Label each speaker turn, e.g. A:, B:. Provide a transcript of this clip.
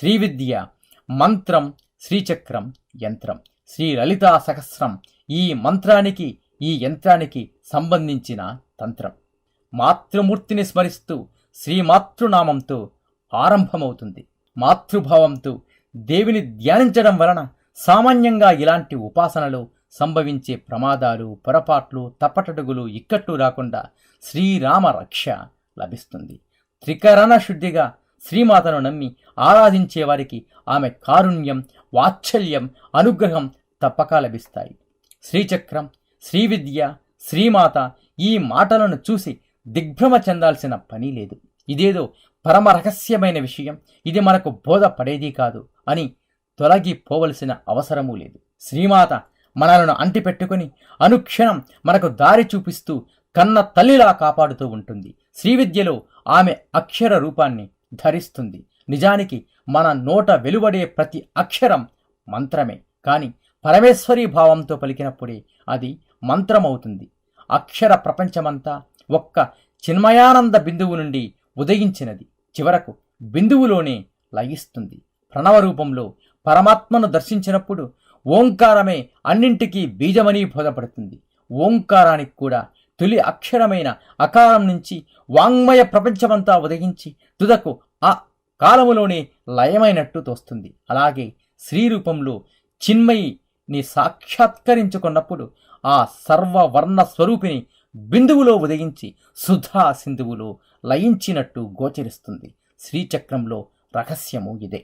A: శ్రీవిద్య, మంత్రం, శ్రీచక్రం, యంత్రం. శ్రీ లలితా సహస్రం ఈ మంత్రానికి ఈ యంత్రానికి సంబంధించిన తంత్రం. మాతృమూర్తిని స్మరిస్తూ శ్రీమాతృనామంతో ఆరంభమవుతుంది. మాతృభావంతో దేవిని ధ్యానించడం వలన సామాన్యంగా ఇలాంటి ఉపాసనలు సంభవించే ప్రమాదాలు, పొరపాట్లు, తప్పటడుగులు, ఇక్కట్లు రాకుండా శ్రీరామ రక్ష లభిస్తుంది. త్రికరణ శుద్ధిగా శ్రీమాతను నమ్మి ఆరాధించే వారికి ఆమె కారుణ్యం, వాత్సల్యం, అనుగ్రహం తప్పక లభిస్తాయి. శ్రీచక్రం, శ్రీవిద్య, శ్రీమాత ఈ మాటలను చూసి దిగ్భ్రమ చెందాల్సిన పని లేదు. ఇదేదో పరమ రహస్యమైన విషయం, ఇది మనకు బోధపడేది కాదు అని తొలగిపోవలసిన అవసరమూ లేదు. శ్రీమాత మనలను అంటిపెట్టుకుని అనుక్షణం మనకు దారి చూపిస్తూ కన్న తల్లిలా కాపాడుతూ ఉంటుంది. శ్రీవిద్యలో ఆమె అక్షర రూపాన్ని ధరిస్తుంది. నిజానికి మన నోట వెలువడే ప్రతి అక్షరం మంత్రమే, కానీ పరమేశ్వరీ భావంతో పలికినప్పుడే అది మంత్రమవుతుంది. అక్షర ప్రపంచమంతా ఒక్క చిన్మయానంద బిందువు నుండి ఉదయించినది చివరకు బిందువులోనే లయిస్తుంది. ప్రణవ రూపంలో పరమాత్మను దర్శించినప్పుడు ఓంకారమే అన్నింటికీ బీజమని బోధపడుతుంది. ఓంకారానికి కూడా తొలి అక్షరమైన అకారం నుంచి వాంగ్మయ ప్రపంచమంతా ఉదయించి తుదకు ఆ కాలములోనే లయమైనట్టు తోస్తుంది. అలాగే శ్రీరూపంలో చిన్మయిని సాక్షాత్కరించుకున్నప్పుడు ఆ సర్వవర్ణ స్వరూపిణి బిందువులో ఉదయించి సుధా సింధువులో లయించినట్టు గోచరిస్తుంది. శ్రీచక్రంలో రహస్యము ఇదే.